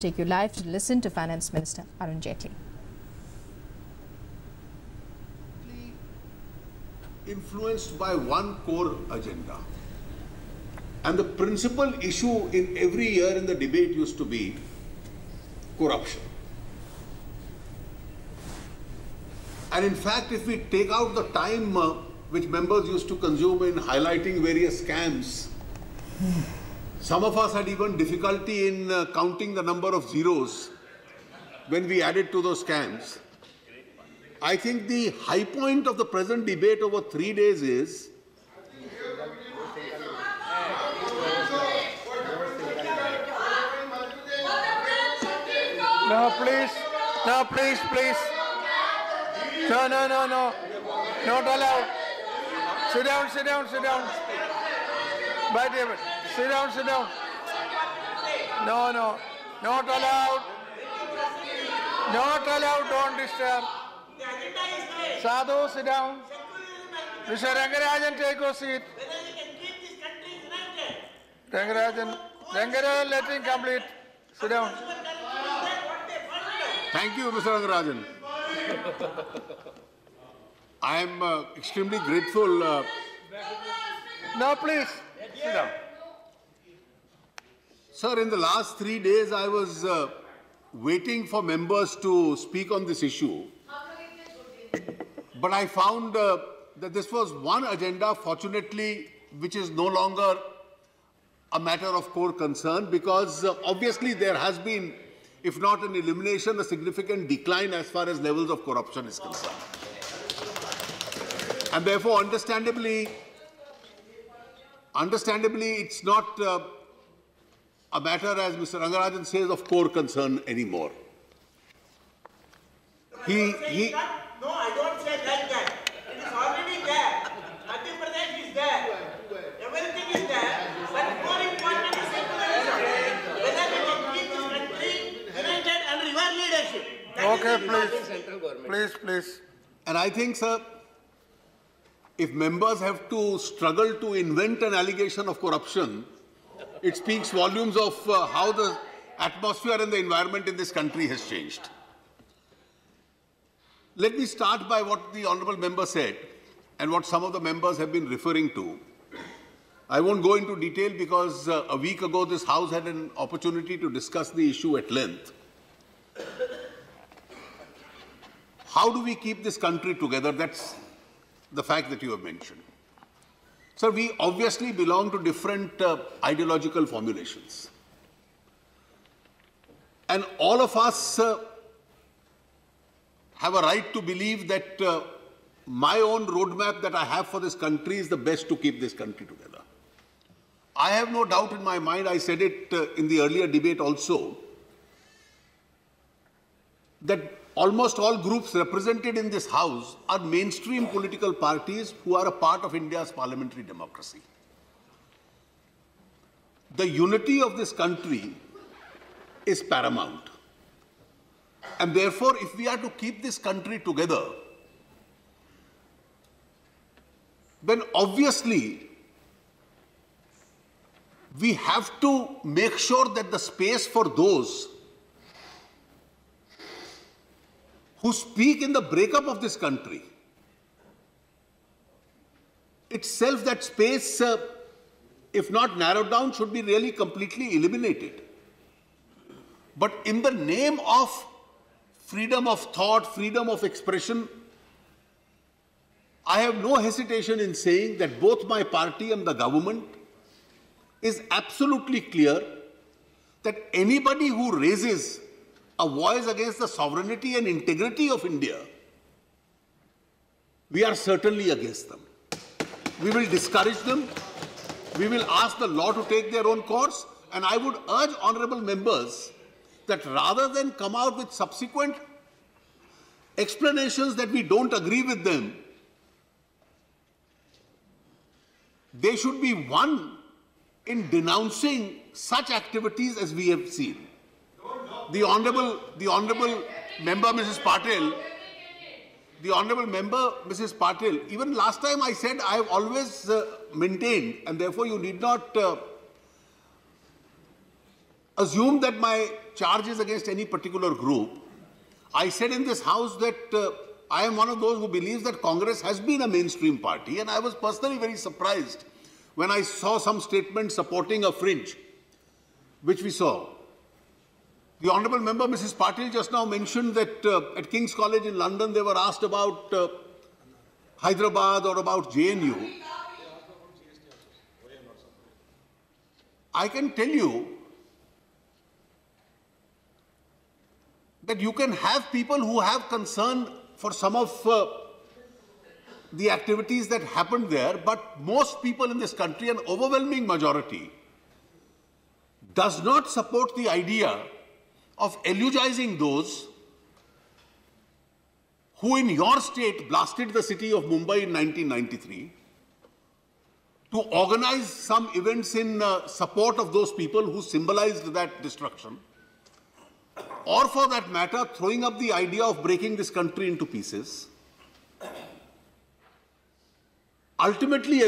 Take you live to listen to Finance Minister Arun Jaitley. Influenced by one core agenda. And the principal issue in every year in the debate used to be corruption. And in fact, if we take out the time which members used to consume in highlighting various scams, some of us had even difficulty in counting the number of zeros when we added to those scams. I think the high point of the present debate over 3 days is No, please. No, please, please. No. Not allowed. Sit down. By David. Sit down. No. Not allowed. Not allowed. Don't disturb. Sadhu, sit down. Mr. Rangarajan, take your seat. Rangarajan, let him complete. Sit down. Thank you, Mr. Rangarajan. I am extremely grateful. No, please. Sit down. Sir, in the last 3 days, I was waiting for members to speak on this issue. But I found that this was one agenda, fortunately, which is no longer a matter of core concern, because obviously there has been, if not an elimination, a significant decline as far as levels of corruption is concerned. And therefore, understandably, it's not a matter, as Mr. Rangarajan says, of core concern anymore. No, I don't say like that. It is already there. Madhya Pradesh is there. Everything is there. But more important is secularism. Whether we can keep this country united under your leadership. Okay, please. And I think, sir, if members have to struggle to invent an allegation of corruption, it speaks volumes of how the atmosphere and the environment in this country has changed. Let me start by what the Honourable Member said and what some of the members have been referring to. I won't go into detail because a week ago this House had an opportunity to discuss the issue at length. How do we keep this country together? That's the fact that you have mentioned. Sir, we obviously belong to different ideological formulations. And all of us have a right to believe that my own roadmap that I have for this country is the best to keep this country together. I have no doubt in my mind, I said it in the earlier debate also, that almost all groups represented in this House are mainstream political parties who are a part of India's parliamentary democracy. The unity of this country is paramount. And therefore, if we are to keep this country together, then obviously we have to make sure that the space for those who speak in the breakup of this country, itself that space, if not narrowed down, should be really completely eliminated. But in the name of freedom of thought, freedom of expression, I have no hesitation in saying that both my party and the government is absolutely clear that anybody who raises a voice against the sovereignty and integrity of India, we are certainly against them. We will discourage them. We will ask the law to take their own course. And I would urge honourable members that rather than come out with subsequent explanations that we don't agree with them, they should be one in denouncing such activities as we have seen. The honourable member, Mrs. Patil, even last time I said I have always maintained, and therefore you need not assume that my charge is against any particular group. I said in this house that I am one of those who believes that Congress has been a mainstream party, and I was personally very surprised when I saw some statements supporting a fringe, which we saw. The Honourable Member Mrs. Patil just now mentioned that at King's College in London they were asked about Hyderabad or about JNU. I can tell you that you can have people who have concern for some of the activities that happened there, but most people in this country, an overwhelming majority, does not support the idea of eulogizing those who in your state blasted the city of Mumbai in 1993, to organize some events in support of those people who symbolized that destruction, or for that matter, throwing up the idea of breaking this country into pieces. Ultimately,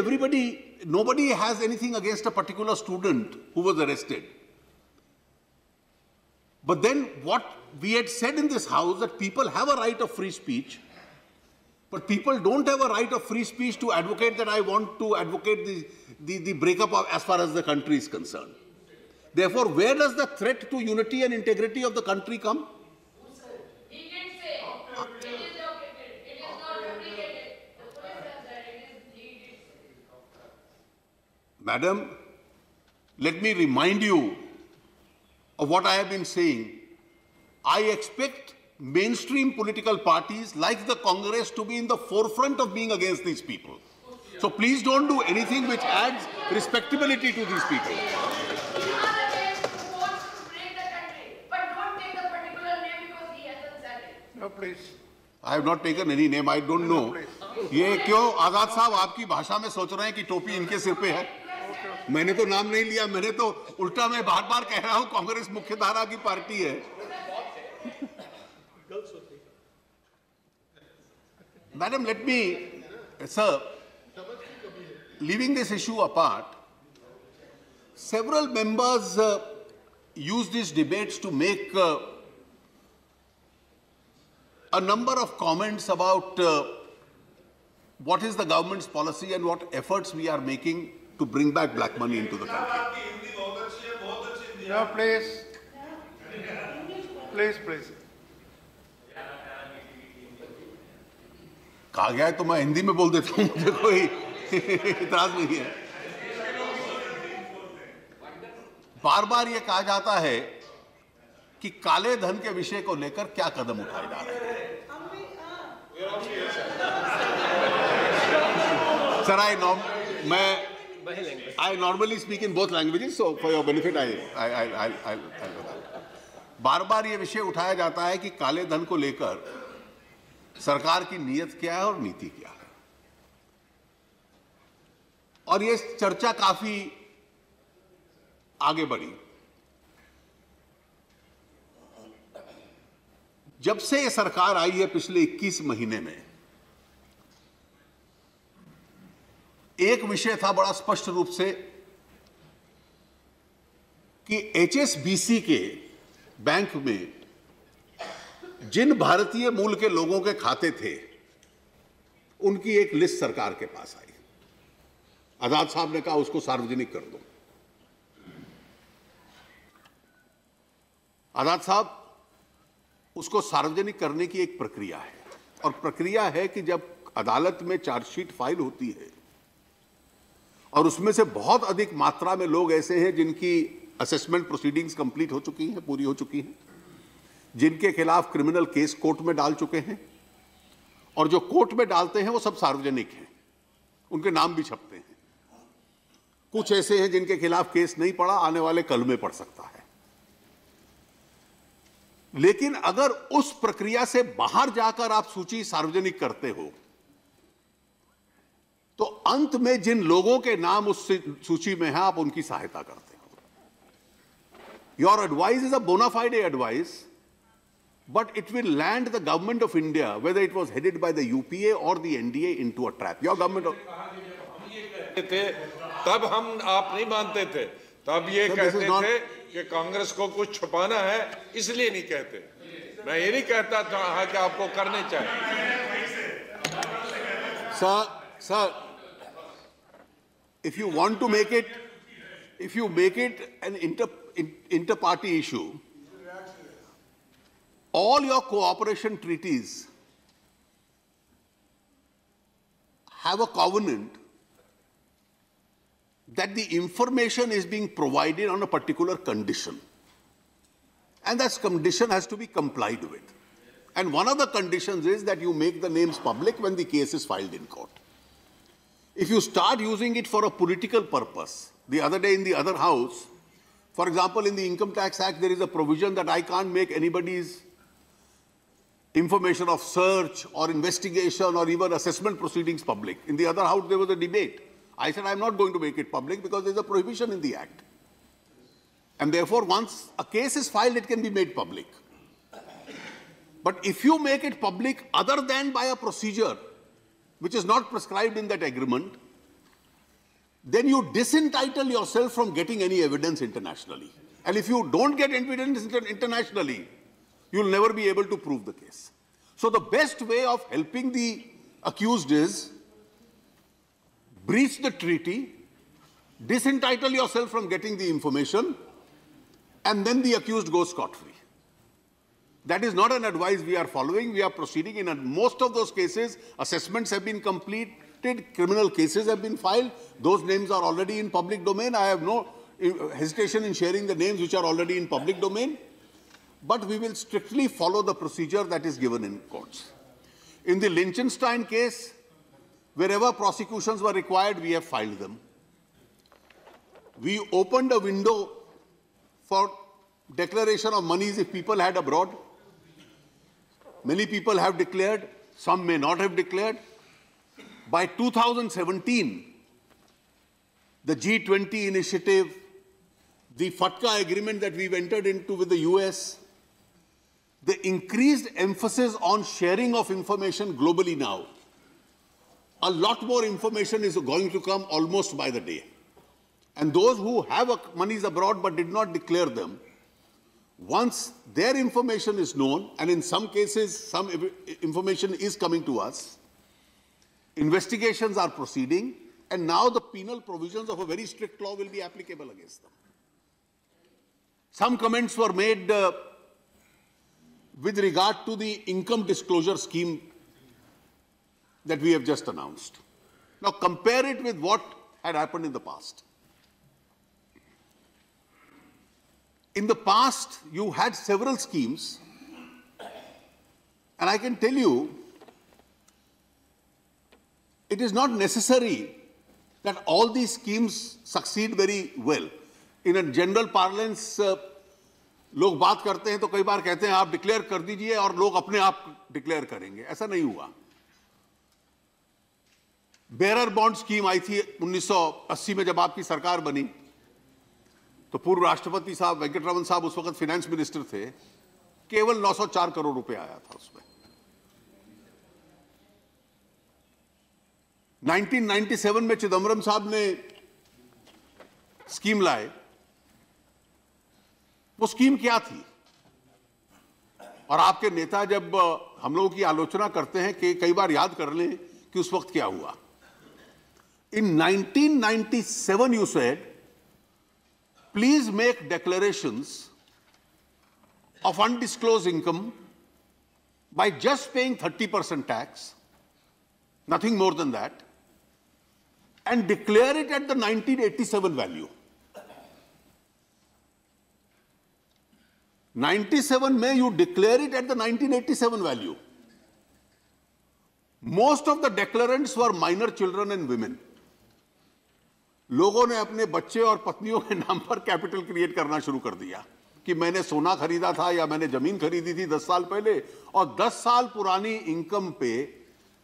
nobody has anything against a particular student who was arrested. But then what we had said in this house, that people have a right of free speech, but people don't have a right of free speech to advocate that I want to advocate the breakup of, as far as the country is concerned. Therefore, where does the threat to unity and integrity of the country come? He didn't say. It is located. It is not replicated. The police has said it is. He did say. Madam, let me remind you of what I have been saying. I expect mainstream political parties like the Congress to be in the forefront of being against these people. So please don't do anything which adds respectability to these people. No, please. I have not taken any name. I don't know. ये क्यों आजाद साहब आपकी भाषा में सोच रहे हैं कि टोपी इनके सिर पे है? मैंने तो नाम नहीं लिया. मैंने तो उल्टा मैं बार-बार कह रहा हूं कांग्रेस मुख्य धारा की पार्टी है. Madam, let me, sir, leaving this issue apart, several members use these debates to make a number of comments about what is the government's policy and what efforts we are making to bring back black money into the country. No, please. Please, please. कहा गया है तो मैं हिंदी में बोल देता हूं, मुझे कोई इतराज नहीं है. बार बार ये कहा जाता है कि काले धन के विषय को लेकर क्या कदम उठाए जा रहे हैं. Sir, I normally speak in both languages, so for your benefit, I'll बार बार ये विषय उठाया जाता है कि काले धन को लेकर सरकार की नीयत क्या है और नीति क्या है. और ये चर्चा काफी आगे बढ़ी. जब से ये सरकार आई है पिछले 21 महीने में, एक विषय था बड़ा स्पष्ट रूप से कि HSBC के बैंक में जिन भारतीय मूल के लोगों के खाते थे, उनकी एक लिस्ट सरकार के पास आई. आजाद साहब ने कहा उसको सार्वजनिक कर दो. आजाद साहब, उसको सार्वजनिक करने की एक प्रक्रिया है, और प्रक्रिया है कि जब अदालत में चार्जशीट फाइल होती है और उसमें से बहुत अधिक मात्रा में लोग ऐसे हैं जिनकी असेसमेंट प्रोसीडिंग्स कंप्लीट हो चुकी हैं, पूरी हो चुकी हैं, जिनके खिलाफ क्रिमिनल केस कोर्ट में डाल चुके हैं, और जो कोर्ट में डालते हैं वो सब सार्वजनिक हैं, उनके नाम भी छपते हैं. कुछ ऐसे हैं जिनके खिलाफ केस नहीं पड़ा, आने वाले कल में पड़ सकता है. लेकिन अगर उस प्रक्रिया से बाहर जाकर आप सूची सार्वजनिक करते हो, तो अंत में जिन लोगों के नाम उस सूची में हैं, आप उनकी सहायता करते हो. योर एडवाइस इज अ बोना FIDE advice, but it will land the government of India, whether it was headed by the UPA or the NDA, into a trap. Your government of... थे तब हम आप नहीं मानते थे, तब ये Sir, this is कहते not- थे कि कांग्रेस को कुछ छुपाना है, इसलिए नहीं कहते। मैं ये नहीं कहता था कि आपको करने चाहिए। Sir, if you want to make it, if you make it an inter-party issue, all your cooperation treaties have a covenant that the information is being provided on a particular condition. And that condition has to be complied with. And one of the conditions is that you make the names public when the case is filed in court. If you start using it for a political purpose, the other day in the other house, for example, in the Income Tax Act, there is a provision that I can't make anybody's information of search or investigation or even assessment proceedings public. In the other house, there was a debate. I said, I'm not going to make it public because there's a prohibition in the Act. And therefore, once a case is filed, it can be made public. But if you make it public other than by a procedure which is not prescribed in that agreement, then you disentitle yourself from getting any evidence internationally. And if you don't get evidence internationally, you'll never be able to prove the case. So the best way of helping the accused is breach the treaty, disentitle yourself from getting the information, and then the accused goes scot-free. That is not an advice we are following. We are proceeding in most of those cases. Assessments have been completed, criminal cases have been filed. Those names are already in public domain. I have no hesitation in sharing the names which are already in public domain. But we will strictly follow the procedure that is given in courts. In the Liechtenstein case, wherever prosecutions were required, we have filed them. We opened a window for declaration of monies if people had abroad. Many people have declared, some may not have declared. By 2017, the G20 initiative, the FATCA agreement that we've entered into with the US, the increased emphasis on sharing of information globally now. A lot more information is going to come almost by the day. And those who have monies abroad but did not declare them, once their information is known, and in some cases some information is coming to us, investigations are proceeding, and now the penal provisions of a very strict law will be applicable against them. Some comments were made with regard to the income disclosure scheme that we have just announced. Now compare it with what had happened in the past. In the past, you had several schemes, and I can tell you, it is not necessary that all these schemes succeed very well. In a general parlance, लोग बात करते हैं तो कई बार कहते हैं आप declare कर दीजिए और लोग अपने आप डिक्लेयर करेंगे. ऐसा नहीं हुआ. बेरर बॉन्ड स्कीम आई थी 1980 में जब आपकी सरकार बनी, तो पूर्व राष्ट्रपति साहब वेंकटरमन साहब उस वक्त फाइनेंस मिनिस्टर थे. केवल 904 करोड़ रुपए आया था उसमें. 1997 में चिदम्बरम साहब ने स्कीम लाए. वो स्कीम क्या थी? और आपके नेता जब हम लोगों की आलोचना करते हैं कि कई बार याद कर लें कि उस वक्त क्या हुआ. In 1997 you said, please make declarations of undisclosed income by just paying 30% tax, nothing more than that, and declare it at the 1987 value. 97 May, you declare it at the 1987 value. Most of the declarants were minor children and women. लोगों ने अपने बच्चे और पत्नियों के नाम पर capital create करना शुरू कर दिया कि मैंने सोना खरीदा था या मैंने जमीन खरीदी थी 10 साल पहले और 10 साल पुरानी इनकम पे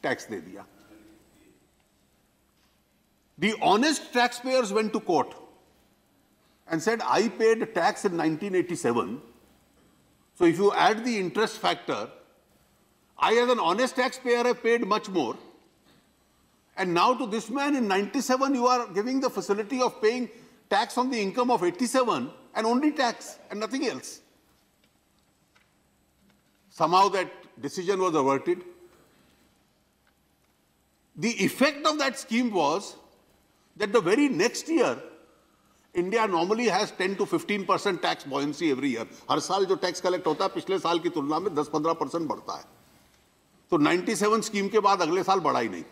टैक्स दे दिया. The honest taxpayers went to court and said, I paid tax in 1987. So if you add the interest factor, I as an honest taxpayer have paid much more. And now to this man in 97, you are giving the facility of paying tax on the income of 87 and only tax and nothing else. Somehow that decision was averted. The effect of that scheme was that the very next year, India normally has 10 to 15% tax buoyancy every year. हर साल जो tax collect होता है पिछले साल की तुलना में 10-15% बढ़ता है. तो 97 स्कीम के बाद अगले साल बढ़ा ही नहीं.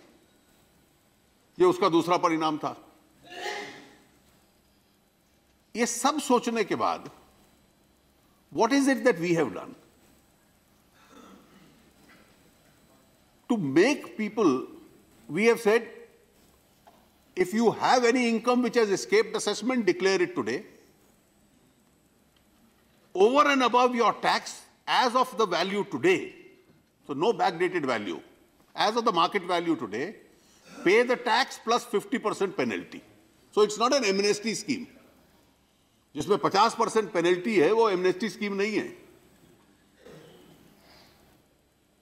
ये उसका दूसरा परिणाम था. ये सब सोचने के बाद, what is it that we have done to make people? We have said, if you have any income which has escaped assessment, declare it today. Over and above your tax, as of the value today, so no backdated value, as of the market value today, pay the tax plus 50% penalty. So it's not an amnesty scheme. जिसमें 50% penalty है, वो amnesty scheme नहीं है.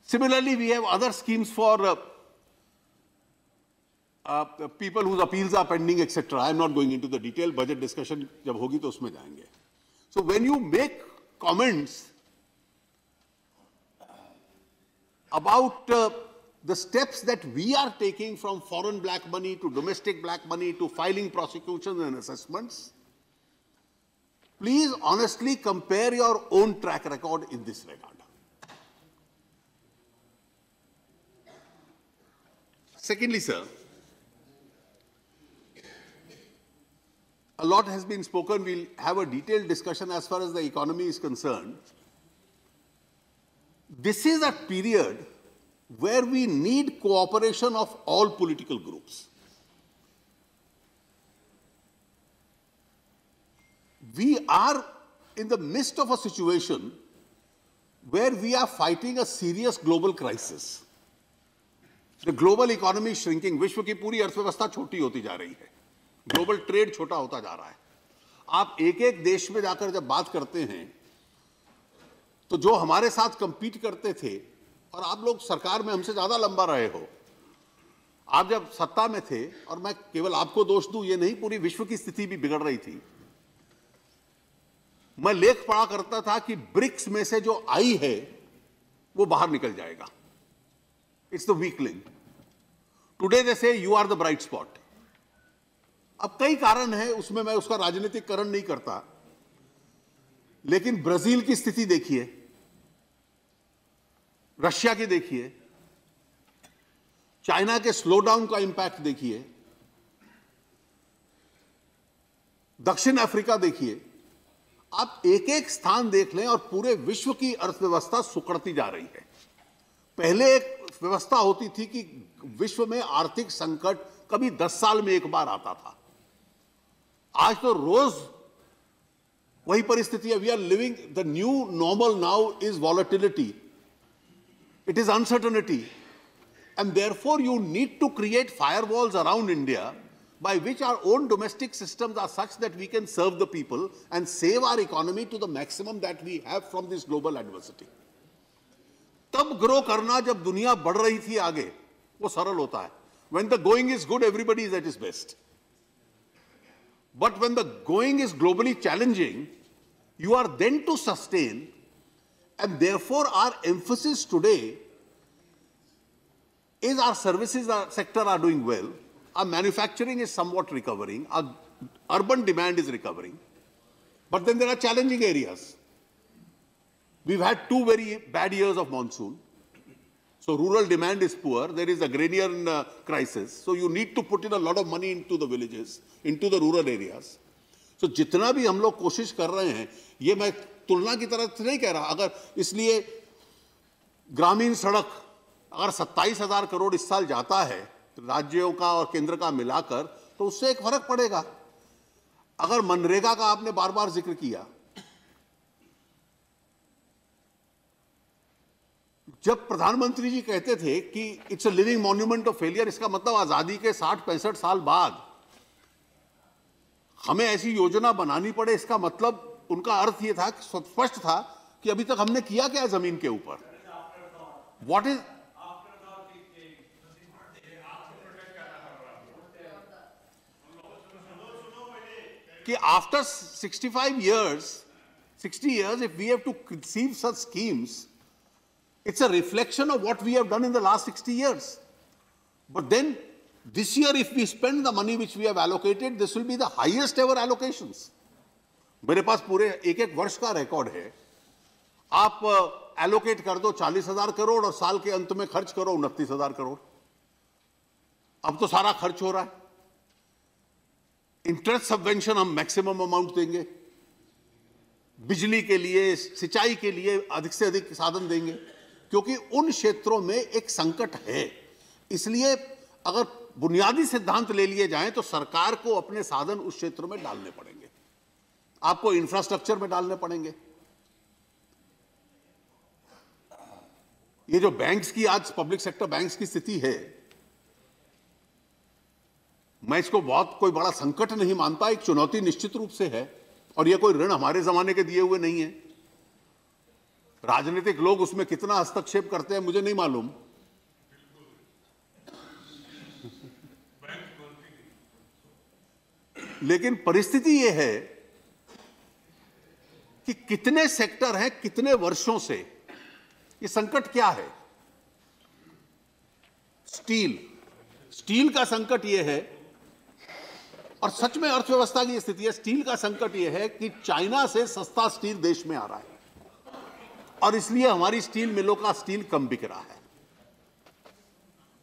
Similarly, we have other schemes for people whose appeals are pending, etc. I am not going into the detail. Budget discussion जब होगी तो उसमें जाएंगे. So when you make comments about the steps that we are taking from foreign black money to domestic black money to filing prosecutions and assessments, please honestly compare your own track record in this regard. Secondly, sir, a lot has been spoken. We'll have a detailed discussion as far as the economy is concerned. This is a period where we need cooperation of all political groups. We are in the midst of a situation where we are fighting a serious global crisis. The global economy is shrinking. विश्व की पूरी अर्थव्यवस्था छोटी होती जा रही है. Global trade छोटा होता जा रहा है. आप एक एक देश में जाकर जब बात करते हैं तो जो हमारे साथ कंपीट करते थे, और आप लोग सरकार में हमसे ज्यादा लंबा रहे हो, आप जब सत्ता में थे, और मैं केवल आपको दोष दूं ये नहीं, पूरी विश्व की स्थिति भी बिगड़ रही थी. मैं लेख पढ़ा करता था कि ब्रिक्स में से जो आई है वो बाहर निकल जाएगा. It's the weak link. Today they say you are the bright spot. अब कई कारण है, उसमें मैं उसका राजनीतिकरण नहीं करता, लेकिन ब्राजील की स्थिति देखिए, रशिया की देखिए, चाइना के स्लो डाउन का इंपैक्ट देखिए, दक्षिण अफ्रीका देखिए. आप एक एक स्थान देख लें और पूरे विश्व की अर्थव्यवस्था सुकड़ती जा रही है. पहले एक व्यवस्था होती थी कि विश्व में आर्थिक संकट कभी 10 साल में एक बार आता था. आज तो रोज वही परिस्थिति है. We are living the new normal now is volatility. It is uncertainty. And therefore you need to create firewalls around India by which our own domestic systems are such that we can serve the people and save our economy to the maximum that we have from this global adversity. तब grow करना जब दुनिया बढ़ रही थी आगे, वो सरल होता है. When the going is good, everybody is at his best. But when the going is globally challenging, you are then to sustain, and therefore our emphasis today is our services sector are doing well. Our manufacturing is somewhat recovering. Our urban demand is recovering. But then there are challenging areas. We've had 2 very bad years of monsoon. So rural demand is poor. There is agrarian crisis. So you need to put in a lot of money into the villages, into the rural areas. So जितना भी हम लोग कोशिश कर रहे हैं, ये मैं तुलना की तरह से नहीं कह रहा. अगर इसलिए ग्रामीण सड़क अगर 27,000 करोड़ इस साल जाता है राज्यों का और केंद्र का मिलाकर, तो उससे एक फर्क पड़ेगा. अगर मनरेगा का आपने बार बार जिक्र किया, जब प्रधानमंत्री जी कहते थे कि it's a living monument of failure, इसका मतलब आजादी के 60-65 साल बाद हमें ऐसी योजना बनानी पड़े, इसका मतलब उनका अर्थ यह था, स्पष्ट था कि अभी तक हमने किया क्या जमीन के ऊपर. व्हाट इज कि after 60 years, if we have to conceive such schemes, it's a reflection of what we have done in the last 60 years. But then, this year, if we spend the money which we have allocated, this will be the highest ever allocations. मेरे पास पूरे एक वर्ष का record है. आप allocate कर दो 40,000 करोड़ और साल के अंत में खर्च करो 29,000 करोड़. अब तो सारा खर्च हो रहा है. इंटरेस्ट सबवेंशन हम मैक्सिमम अमाउंट देंगे. बिजली के लिए, सिंचाई के लिए अधिक से अधिक साधन देंगे, क्योंकि उन क्षेत्रों में एक संकट है. इसलिए अगर बुनियादी सिद्धांत ले लिए जाएं तो सरकार को अपने साधन उस क्षेत्र में डालने पड़ेंगे. आपको इंफ्रास्ट्रक्चर में डालने पड़ेंगे. ये जो बैंक्स की आज पब्लिक सेक्टर बैंक्स की स्थिति है, मैं इसको बहुत कोई बड़ा संकट नहीं मानता. एक चुनौती निश्चित रूप से है, और ये कोई ऋण हमारे जमाने के दिए हुए नहीं है. राजनीतिक लोग उसमें कितना हस्तक्षेप करते हैं मुझे नहीं मालूम. लेकिन परिस्थिति यह है कि कितने सेक्टर हैं, कितने वर्षों से ये संकट क्या है. स्टील का संकट यह है, और सच में अर्थव्यवस्था की स्थिति है. स्टील का संकट यह है कि चाइना से सस्ता स्टील देश में आ रहा है, और इसलिए हमारी स्टील मिलों का स्टील कम बिक रहा है.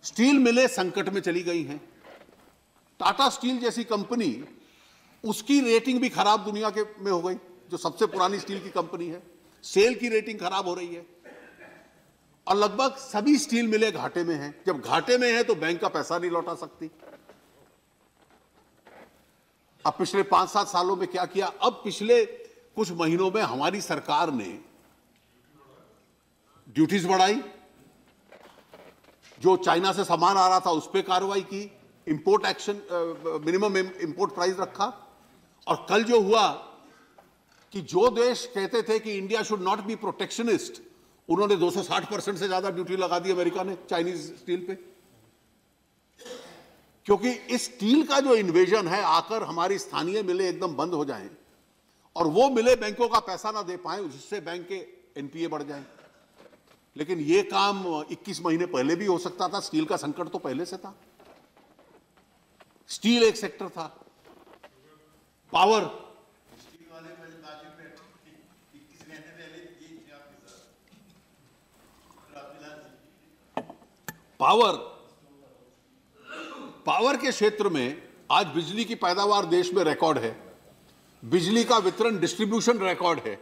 स्टील मिलें संकट में चली गई हैं. टाटा स्टील जैसी कंपनी, उसकी रेटिंग भी खराब दुनिया के में हो गई, जो सबसे पुरानी स्टील की कंपनी है. सेल की रेटिंग खराब हो रही है, और लगभग सभी स्टील मिलें घाटे में हैं. जब घाटे में है तो बैंक का पैसा नहीं लौटा सकती. अब पिछले 5-7 सालों में क्या किया. अब पिछले कुछ महीनों में हमारी सरकार ने ड्यूटीज बढ़ाई, जो चाइना से सामान आ रहा था उस पर कार्रवाई की, import action, minimum import price रखा. और कल जो हुआ कि जो देश कहते थे कि India should not be protectionist, उन्होंने 260% से ज्यादा ड्यूटी लगा दी अमेरिका ने चाइनीज स्टील पे. क्योंकि इस स्टील का जो इन्वेजन है, आकर हमारी स्थानीय मिलें एकदम बंद हो जाएं और वो मिलें बैंकों का पैसा ना दे पाएं, जिससे बैंक के एनपीए बढ़ जाएं. लेकिन ये काम 21 महीने पहले भी हो सकता था. स्टील का संकट तो पहले से था. स्टील एक सेक्टर था. पावर, पावर के क्षेत्र में आज बिजली की पैदावार देश में रिकॉर्ड है. बिजली का वितरण, डिस्ट्रीब्यूशन रिकॉर्ड है.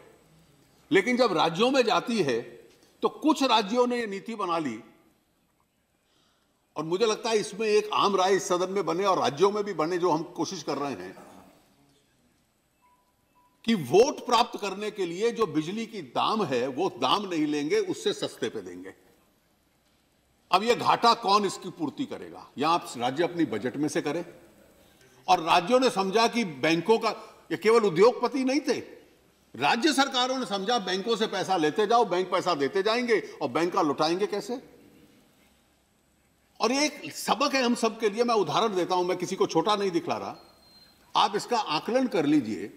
लेकिन जब राज्यों में जाती है तो कुछ राज्यों ने यह नीति बना ली, और मुझे लगता है इसमें एक आम राय इस सदन में बने और राज्यों में भी बने, जो हम कोशिश कर रहे हैं कि वोट प्राप्त करने के लिए जो बिजली की दाम है वो दाम नहीं लेंगे, उससे सस्ते पे देंगे. अब ये घाटा कौन इसकी पूर्ति करेगा? या आप राज्य अपनी बजट में से करें. और राज्यों ने समझा कि बैंकों का, ये केवल उद्योगपति नहीं थे, राज्य सरकारों ने समझा बैंकों से पैसा लेते जाओ, बैंक पैसा देते जाएंगे और बैंक का लौटाएंगे कैसे. और ये एक सबक है हम सब के लिए. मैं उदाहरण देता हूं, मैं किसी को छोटा नहीं दिखला रहा. आप इसका आकलन कर लीजिए.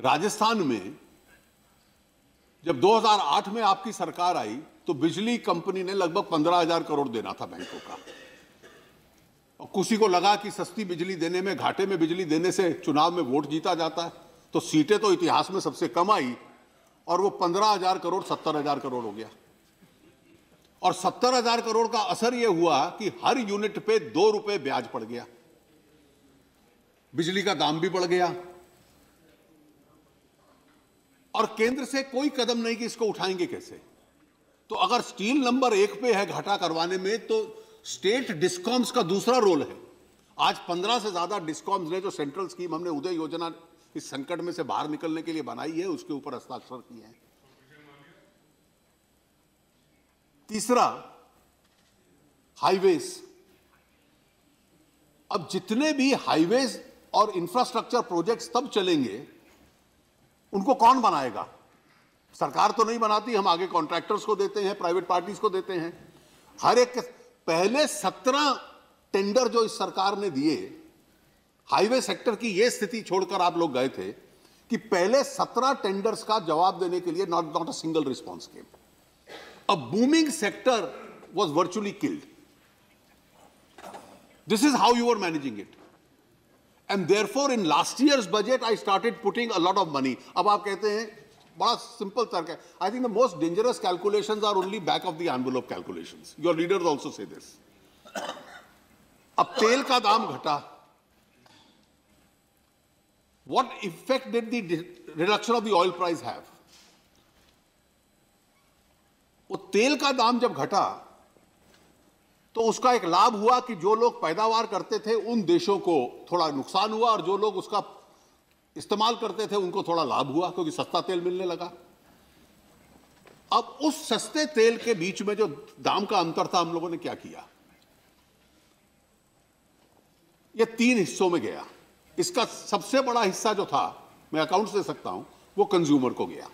राजस्थान में जब 2008 में आपकी सरकार आई तो बिजली कंपनी ने लगभग 15,000 करोड़ देना था बैंकों का. और किसी को लगा कि सस्ती बिजली देने में, घाटे में बिजली देने से चुनाव में वोट जीता जाता है, तो सीटें तो इतिहास में सबसे कम आई, और वो 15,000 करोड़ 70,000 करोड़ हो गया. और 70,000 करोड़ का असर यह हुआ कि हर यूनिट पे 2 रुपए ब्याज पड़ गया. बिजली का दाम भी बढ़ गया, और केंद्र से कोई कदम नहीं कि इसको उठाएंगे कैसे. तो अगर स्टील नंबर 1 पे है घाटा करवाने में, तो स्टेट डिस्कॉम्स का दूसरा रोल है. आज 15 से ज्यादा डिस्कॉम्स ने जो सेंट्रल स्कीम हमने उदय योजना इस संकट में से बाहर निकलने के लिए बनाई है, उसके ऊपर हस्ताक्षर किए हैं. तीसरा, हाईवेज. अब जितने भी हाईवेज और इंफ्रास्ट्रक्चर प्रोजेक्ट्स तब चलेंगे, उनको कौन बनाएगा? सरकार तो नहीं बनाती, हम आगे कॉन्ट्रैक्टर्स को देते हैं, प्राइवेट पार्टीज को देते हैं. हर एक पहले 17 टेंडर जो इस सरकार ने दिए हाईवे सेक्टर की यह स्थिति छोड़कर आप लोग गए थे कि पहले 17 टेंडर्स का जवाब देने के लिए not a single response came. A booming sector was virtually killed. This is how you are managing it. And therefore in last years budget I started putting a lot of money. अब आप कहते हैं बड़ा simple तर्क है. I think the most dangerous calculations are only back of the envelope calculations. Your leaders also say this. अब तेल का दाम घटा. What effect did the reduction of the oil price have? वो तेल का दाम जब घटा तो उसका एक लाभ हुआ कि जो लोग पैदावार करते थे उन देशों को थोड़ा नुकसान हुआ और जो लोग उसका इस्तेमाल करते थे उनको थोड़ा लाभ हुआ क्योंकि सस्ता तेल मिलने लगा. अब उस सस्ते तेल के बीच में जो दाम का अंतर था हम लोगों ने क्या किया? ये 3 हिस्सों में गया. इसका सबसे बड़ा हिस्सा जो था, मैं अकाउंट्स दे सकता हूं, वो कंज्यूमर को गया.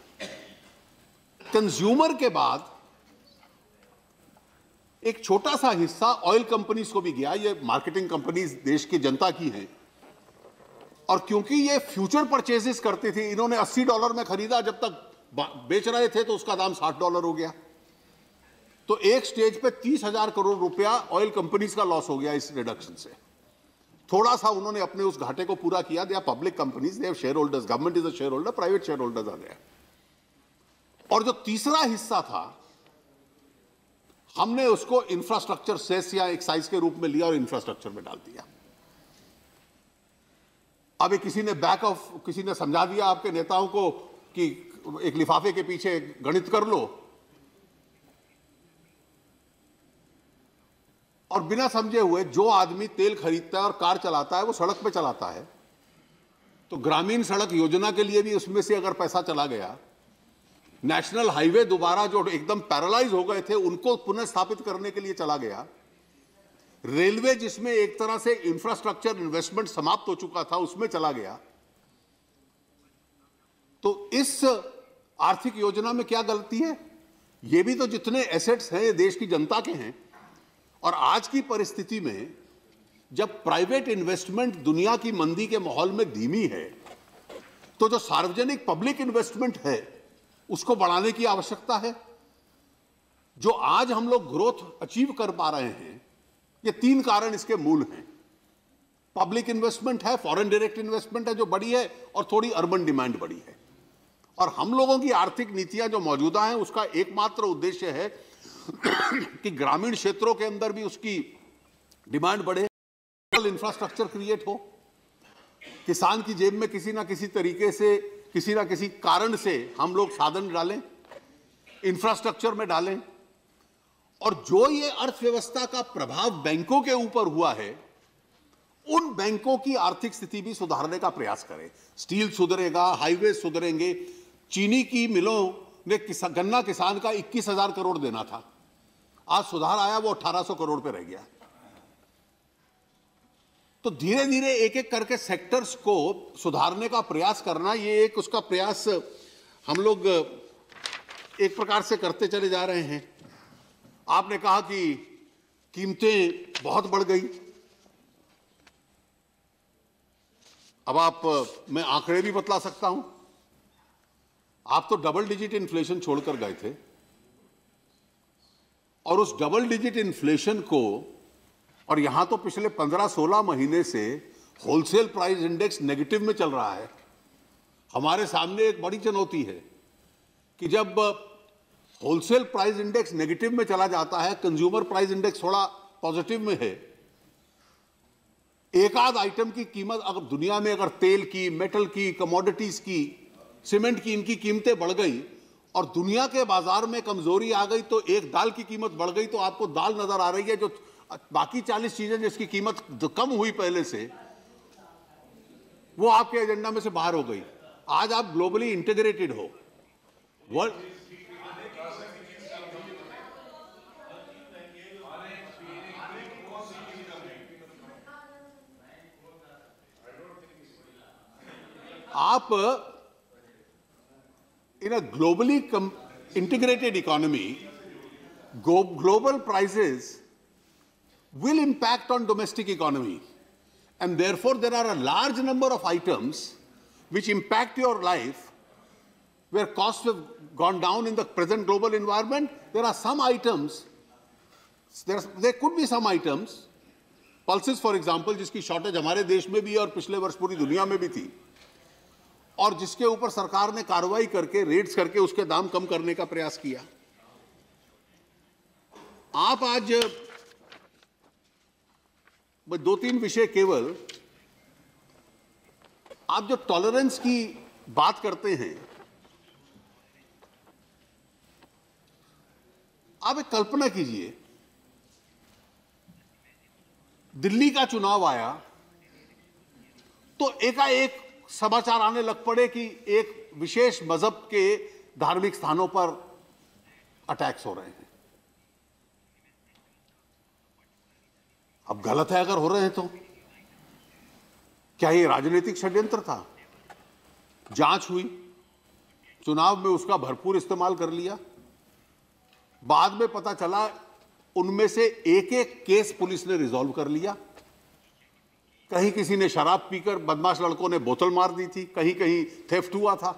कंज्यूमर के बाद एक छोटा सा हिस्सा ऑयल कंपनीज को भी गया. ये मार्केटिंग कंपनीज देश की जनता की हैं और क्योंकि ये फ्यूचर परचेजेस करती थी, इन्होंने $80 में खरीदा, जब तक बेच रहे थे तो उसका दाम $60 हो गया. तो एक स्टेज पे 30,000 करोड़ रुपया ऑयल कंपनीज का लॉस हो गया इस रिडक्शन से. थोड़ा सा उन्होंने अपने उस घाटे को पूरा किया. They are public companies, they have shareholders, government is a shareholder, private shareholders are there. और जो तीसरा हिस्सा था हमने उसको इंफ्रास्ट्रक्चर सेस या एक्साइज के रूप में लिया और इंफ्रास्ट्रक्चर में डाल दिया. अब किसी ने समझा दिया आपके नेताओं को कि एक लिफाफे के पीछे गणित कर लो, और बिना समझे हुए जो आदमी तेल खरीदता है और कार चलाता है वो सड़क पे चलाता है. तो ग्रामीण सड़क योजना के लिए भी उसमें से अगर पैसा चला गया, नेशनल हाईवे दोबारा जो एकदम पैरालाइज हो गए थे उनको पुनः स्थापित करने के लिए चला गया. रेलवे जिसमें एक तरह से इंफ्रास्ट्रक्चर इन्वेस्टमेंट समाप्त हो चुका था उसमें चला गया. तो इस आर्थिक योजना में क्या गलती है? ये भी तो जितने एसेट्स हैं ये देश की जनता के हैं. और आज की परिस्थिति में जब प्राइवेट इन्वेस्टमेंट दुनिया की मंदी के माहौल में धीमी है, तो जो सार्वजनिक पब्लिक इन्वेस्टमेंट है उसको बढ़ाने की आवश्यकता है. जो आज हम लोग ग्रोथ अचीव कर पा रहे हैं, ये 3 कारण इसके मूल हैं. पब्लिक इन्वेस्टमेंट है, फॉरेन डायरेक्ट इन्वेस्टमेंट है जो बड़ी है, और थोड़ी अर्बन डिमांड बड़ी है. और हम लोगों की आर्थिक नीतियां जो मौजूदा हैं उसका एकमात्र उद्देश्य है कि ग्रामीण क्षेत्रों के अंदर भी उसकी डिमांड बढ़े, इंफ्रास्ट्रक्चर क्रिएट हो, किसान की जेब में किसी ना किसी तरीके से, किसी ना किसी कारण से हम लोग साधन डालें, इंफ्रास्ट्रक्चर में डालें. और जो ये अर्थव्यवस्था का प्रभाव बैंकों के ऊपर हुआ है, उन बैंकों की आर्थिक स्थिति भी सुधारने का प्रयास करें. स्टील सुधरेगा, हाईवे सुधरेंगे. चीनी की मिलों ने गन्ना किसान का 21,000 करोड़ देना था, आज सुधार आया, वो 1,800 करोड़ पे रह गया. तो धीरे धीरे एक एक करके सेक्टर्स को सुधारने का प्रयास करना, ये एक उसका प्रयास हम लोग एक प्रकार से करते चले जा रहे हैं. आपने कहा कि कीमतें बहुत बढ़ गई. अब मैं आंकड़े भी बतला सकता हूं. आप तो डबल डिजिट इन्फ्लेशन छोड़कर गए थे, और उस डबल डिजिट इन्फ्लेशन को, और यहां तो पिछले 15-16 महीने से होलसेल प्राइस इंडेक्स नेगेटिव में चल रहा है. हमारे सामने एक बड़ी चुनौती है कि जब होलसेल प्राइस इंडेक्स नेगेटिव में चला जाता है, कंज्यूमर प्राइस इंडेक्स थोड़ा पॉजिटिव में है, एक आध आइटम की कीमत अगर दुनिया में, अगर तेल की, मेटल की, कमोडिटीज की, सीमेंट की, इनकी कीमतें बढ़ गई और दुनिया के बाजार में कमजोरी आ गई, तो एक दाल की कीमत बढ़ गई, तो आपको दाल नजर आ रही है, जो बाकी 40 चीजें जिसकी कीमत कम हुई पहले से, वो आपके एजेंडा में से बाहर हो गई. आज आप ग्लोबली इंटीग्रेटेड हो. वर्ल्ड आप in a globally integrated economy, global prices will impact on domestic economy. and therefore there are a large number of items which impact your life, where costs have gone down in the present global environment. There are some items, there could be some items, pulses for example, जिसकी shortage हमारे देश में भी है और पिछले वर्ष पूरी दुनिया में भी थी, और जिसके ऊपर सरकार ने कार्रवाई करके रेड्स करके उसके दाम कम करने का प्रयास किया। आप आज दो तीन विषय केवल, आप जो टॉलरेंस की बात करते हैं, आप एक कल्पना कीजिए, दिल्ली का चुनाव आया तो एकाएक समाचार आने लग पड़े कि एक विशेष मजहब के धार्मिक स्थानों पर अटैक्स हो रहे हैं। अब गलत है अगर हो रहे हैं तो क्या ये राजनीतिक षड्यंत्र था? जांच हुई, चुनाव में उसका भरपूर इस्तेमाल कर लिया, बाद में पता चला उनमें से एक एक केस पुलिस ने रिजॉल्व कर लिया। कहीं किसी ने शराब पीकर बदमाश लड़कों ने बोतल मार दी थी, कहीं कहीं थेफ्ट हुआ था,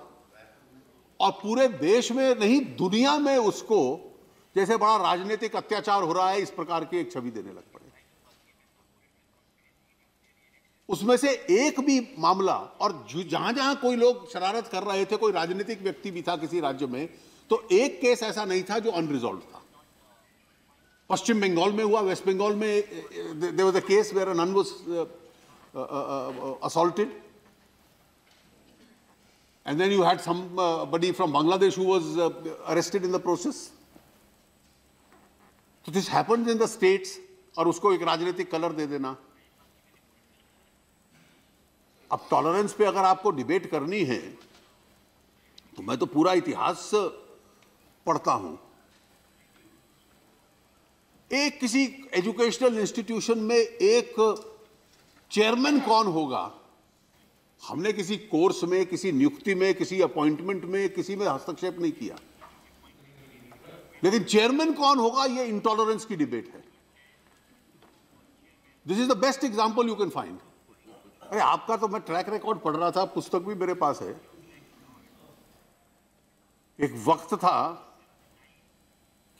और पूरे देश में नहीं दुनिया में उसको जैसे बड़ा राजनीतिक अत्याचार हो रहा है इस प्रकार की एक छवि देने लग पड़े। उसमें से एक भी मामला, और जहां जहां कोई लोग शरारत कर रहे थे, कोई राजनीतिक व्यक्ति भी था किसी राज्य में, तो एक केस ऐसा नहीं था जो अनरिजॉल्व था। पश्चिम बंगाल में हुआ, वेस्ट बंगाल में there was a case where a nun was assaulted, and then you had somebody from Bangladesh who was arrested in the process. So this happens in the states, और उसको एक राजनीतिक कलर दे देना। अब टॉलरेंस पे अगर आपको डिबेट करनी है तो मैं तो पूरा इतिहास पढ़ता हूं। एक किसी एजुकेशनल इंस्टीट्यूशन में एक चेयरमैन कौन होगा, हमने किसी कोर्स में, किसी नियुक्ति में, किसी अपॉइंटमेंट में, किसी में हस्तक्षेप नहीं किया, लेकिन चेयरमैन कौन होगा ये इंटॉलरेंस की डिबेट है। This is the best example you can find. अरे आपका तो मैं ट्रैक रिकॉर्ड पढ़ रहा था, पुस्तक भी मेरे पास है। एक वक्त था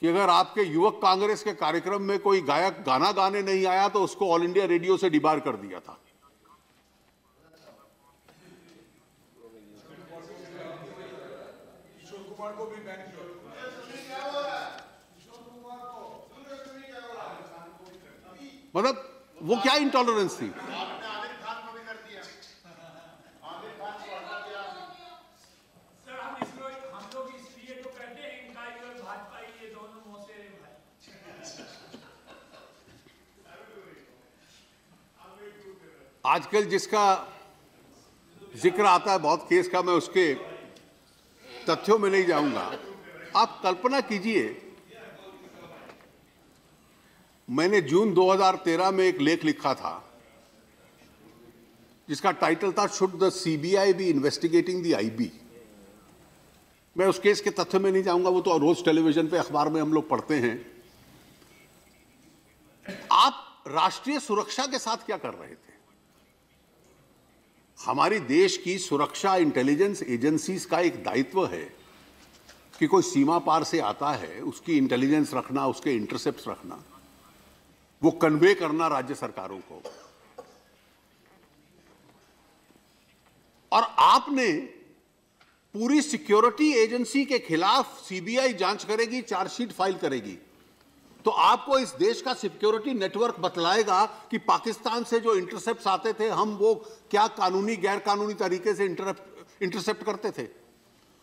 कि अगर आपके युवक कांग्रेस के कार्यक्रम में कोई गायक गाना गाने नहीं आया तो उसको ऑल इंडिया रेडियो से डिबार कर दिया था। मतलब वो क्या इंटॉलरेंस थी? आजकल जिसका जिक्र आता है बहुत केस का, मैं उसके तथ्यों में नहीं जाऊंगा। आप कल्पना कीजिए, मैंने जून 2013 में एक लेख लिखा था जिसका टाइटल था should the CBI be investigating the IB. मैं उस केस के तथ्य में नहीं जाऊंगा, वो तो रोज टेलीविजन पे, अखबार में हम लोग पढ़ते हैं। आप राष्ट्रीय सुरक्षा के साथ क्या कर रहे थे? हमारी देश की सुरक्षा इंटेलिजेंस एजेंसीज का एक दायित्व है कि कोई सीमा पार से आता है उसकी इंटेलिजेंस रखना, उसके इंटरसेप्ट्स रखना, वो कन्वे करना राज्य सरकारों को। और आपने पूरी सिक्योरिटी एजेंसी के खिलाफ सीबीआई जांच करेगी, चार्जशीट फाइल करेगी, तो आपको इस देश का सिक्योरिटी नेटवर्क बतलाएगा कि पाकिस्तान से जो इंटरसेप्ट्स आते थे हम वो क्या कानूनी गैर कानूनी तरीके से इंटरसेप्ट करते थे,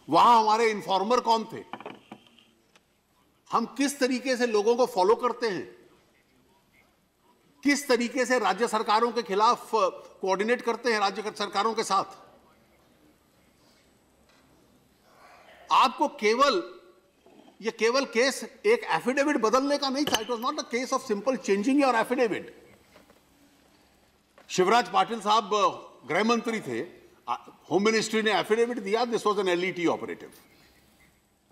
वहां हमारे इन्फॉर्मर कौन थे, हम किस तरीके से लोगों को फॉलो करते हैं, किस तरीके से राज्य सरकारों के खिलाफ कोऑर्डिनेट करते हैं राज्य सरकारों के साथ। आपको ये केवल केस एक एफिडेविट बदलने का नहीं था। It was not a case of simple changing your affidavit. Shivraj Patil साहब गृह मंत्री थे, होम मिनिस्ट्री ने एफिडेविट दिया, this was an LET operative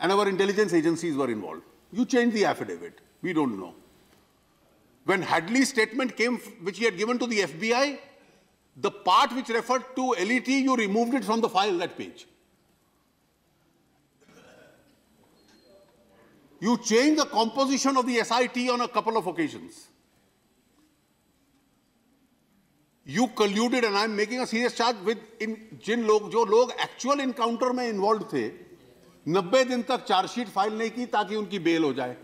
and our intelligence agencies were involve. You change the affidavit, we don't know. When Hadley's statement came, which he had given to the FBI, The part which referred to LET, you removed it from the file, that page. You changed the composition of the SIT on a couple of occasions. You colluded, and I'm making a serious charge with जो लोग actual encounter में involve थे, 90 दिन तक chargesheet file नहीं की ताकि उनकी बेल हो जाए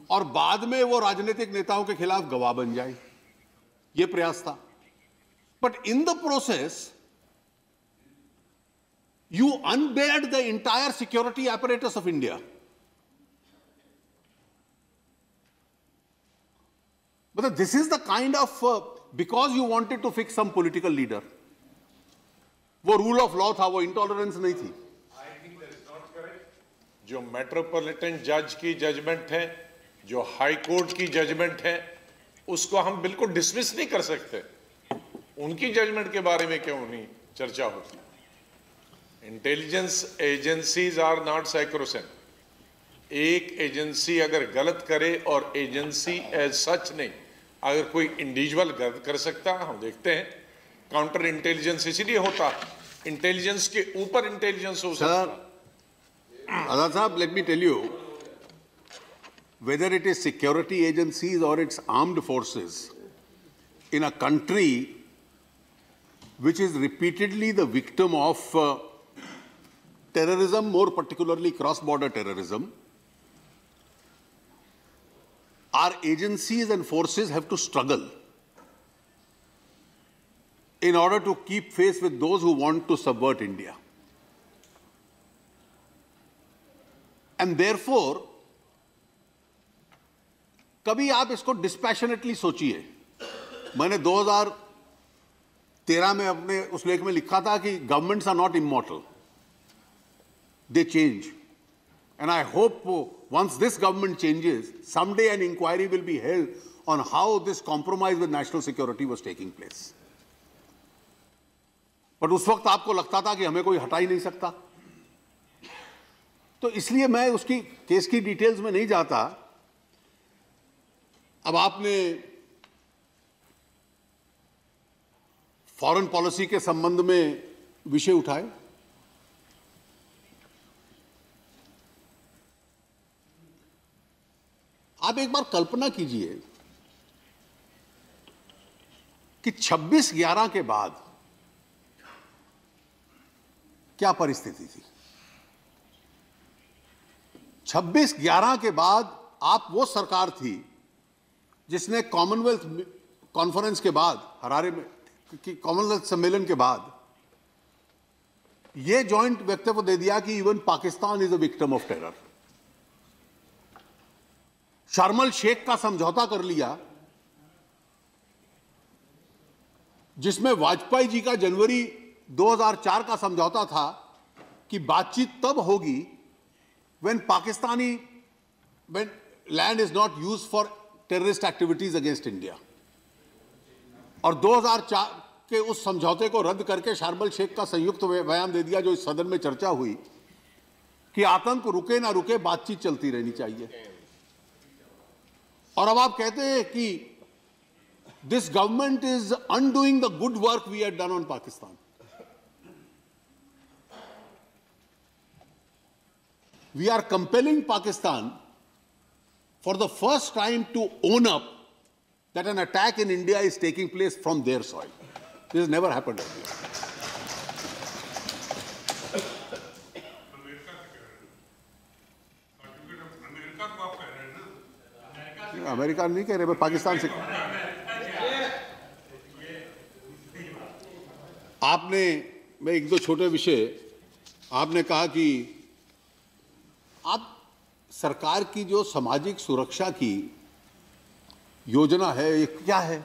और बाद में वो राजनीतिक नेताओं के खिलाफ गवाह बन जाए, ये प्रयास था. But in the process, you unbared the entire security apparatus of India. But this is the kind of because you wanted to fix some political leader. वो rule of law था, वो intolerance नहीं थी. I think that is not correct. जो metropolitan जज की judgement है, जो हाई कोर्ट की जजमेंट है, उसको हम बिल्कुल डिसमिस नहीं कर सकते. उनकी जजमेंट के बारे में क्यों नहीं चर्चा होती? Intelligence agencies are not sacrosanct. एक एजेंसी अगर गलत करे और एजेंसी एज सच नहीं, अगर कोई इंडिविजुअल गलत कर सकता है, हम देखते हैं काउंटर इंटेलिजेंस इसलिए होता, इंटेलिजेंस के ऊपर इंटेलिजेंस हो सकता. आजाद साहब, let me tell you, whether it is security agencies or its armed forces in a country which is repeatedly the victim of terrorism, more particularly cross-border terrorism, our agencies and forces have to struggle in order to keep pace with those who want to subvert India. And therefore, कभी आप इसको dispassionately सोचिए. मैंने 2013 में अपने उस लेख में लिखा था कि governments are not immortal. They change. And I hope once this government changes, someday an inquiry will be held on how this compromise with national security was taking place. But उस वक्त आपको लगता था कि हमें कोई हटा ही नहीं सकता. तो इसलिए मैं उसकी केस की डिटेल्स में नहीं जाता. अब आपने फॉरेन पॉलिसी के संबंध में विषय उठाए. आप एक बार कल्पना कीजिए कि 26/11 के बाद क्या परिस्थिति थी. 26/11 के बाद आप वो सरकार थी जिसने कॉमनवेल्थ कॉन्फ्रेंस के बाद, हरारे में कॉमनवेल्थ सम्मेलन के बाद ये जॉइंट वक्तव्य दे दिया कि even Pakistan is a victim of terror. शर्म अल शेख का समझौता कर लिया जिसमें वाजपेयी जी का जनवरी 2004 का समझौता था कि बातचीत तब होगी when land is not used for terrorist activities against India. और 2004 के उस समझौते को रद्द करके शर्म अल शेख का संयुक्त बयान दे दिया जो इस सदन में चर्चा हुई कि आतंक रुके ना रुके, बातचीत चलती रहनी चाहिए. और अब आप कहते हैं कि this government is undoing the good work we had done on Pakistan. We are compelling Pakistan for the first time to own up that an attack in India is taking place from their soil. This has never happened earlier. America नहीं कह रहे, मैं पाकिस्तान से. आपने, मैं एक दो छोटे विषय, आपने कहा कि आप सरकार की जो सामाजिक सुरक्षा की योजना है ये क्या है.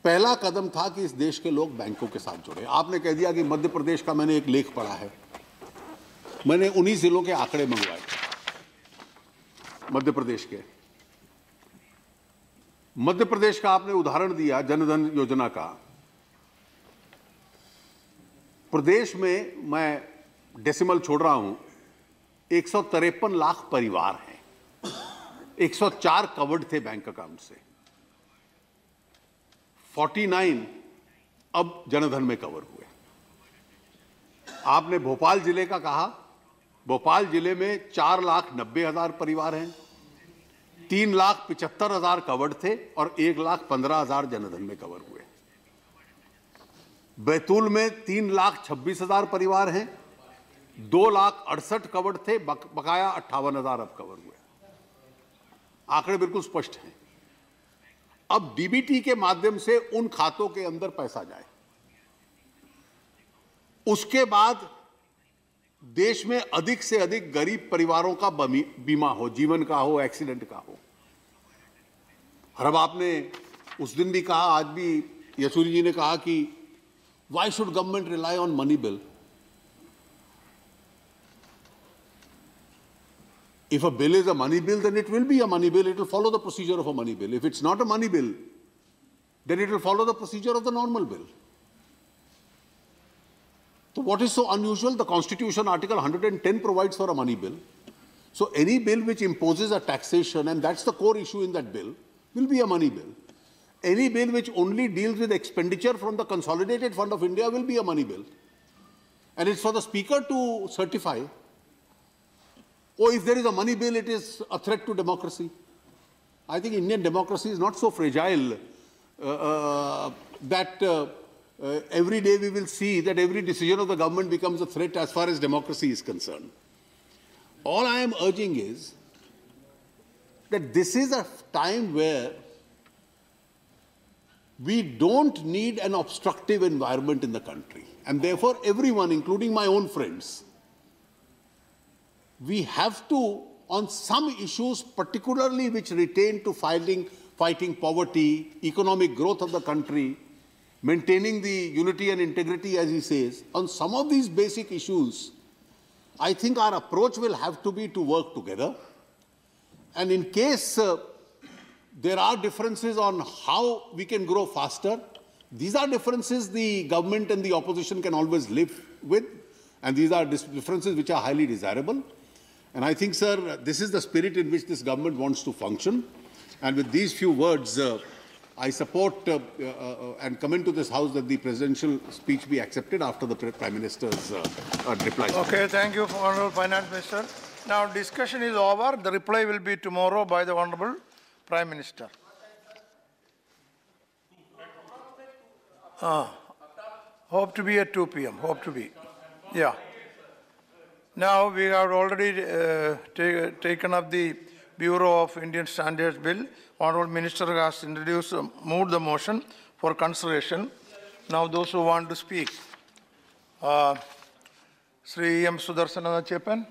पहला कदम था कि इस देश के लोग बैंकों के साथ जुड़े. आपने कह दिया कि मध्य प्रदेश का, मैंने एक लेख पढ़ा है, मैंने 19 जिलों के आंकड़े मंगवाए मध्य प्रदेश के. मध्य प्रदेश का आपने उदाहरण दिया जनधन योजना का. प्रदेश में, मैं डेसिमल छोड़ रहा हूं, 153 लाख परिवार हैं. 104 कवर्ड थे बैंक अकाउंट से. 49 अब जनधन में कवर हुए। आपने भोपाल जिले का कहा, भोपाल जिले में 4,90,000 परिवार हैं, 3,75,000 कवर्ड थे और 1,15,000 जनधन में कवर हुए। बैतूल में 3,26,000 परिवार हैं, 2,68,000 कवर्ड थे, बकाया 58,000 अब कवर हुए। आंकड़े बिल्कुल स्पष्ट हैं। अब डीबीटी के माध्यम से उन खातों के अंदर पैसा जाए, उसके बाद देश में अधिक से अधिक गरीब परिवारों का बीमा हो, जीवन का हो, एक्सीडेंट का हो। और अब आपने उस दिन भी कहा, आज भी येचुरी जी ने कहा कि why should government rely on money bill? If a bill is a money bill, then it will be a money bill. It will follow the procedure of a money bill. If it's not a money bill, then it will follow the procedure of the normal bill. So what is so unusual? The Constitution, Article 110 provides for a money bill. So any bill which imposes a taxation, and that's the core issue in that bill, will be a money bill. Any bill which only deals with expenditure from the Consolidated Fund of India will be a money bill. And it's for the Speaker to certify, oh, if there is a money bill, it is a threat to democracy. I think Indian democracy is not so fragile that every day we will see that every decision of the government becomes a threat as far as democracy is concerned. All I am urging is that this is a time where we don't need an obstructive environment in the country. And therefore, everyone, including my own friends, we have to, on some issues, particularly which retain to fighting poverty, economic growth of the country, maintaining the unity and integrity, as he says, on some of these basic issues, I think our approach will have to be to work together. And in case there are differences on how we can grow faster, these are differences the government and the opposition can always live with, and these are differences which are highly desirable. And I think, sir, this is the spirit in which this government wants to function. And with these few words, I support and commend to this House that the presidential speech be accepted after the Prime Minister's reply. Okay, thank you, Honorable Finance Minister. Now, discussion is over. The reply will be tomorrow by the Honorable Prime Minister. Hope to be at 2 p.m. Hope to be. Yeah. Now, we have already taken up the Bureau of Indian Standards Bill. Honorable Minister has introduced, moved the motion for consideration. Now, those who want to speak. Sri M. Sudarsana Chepan.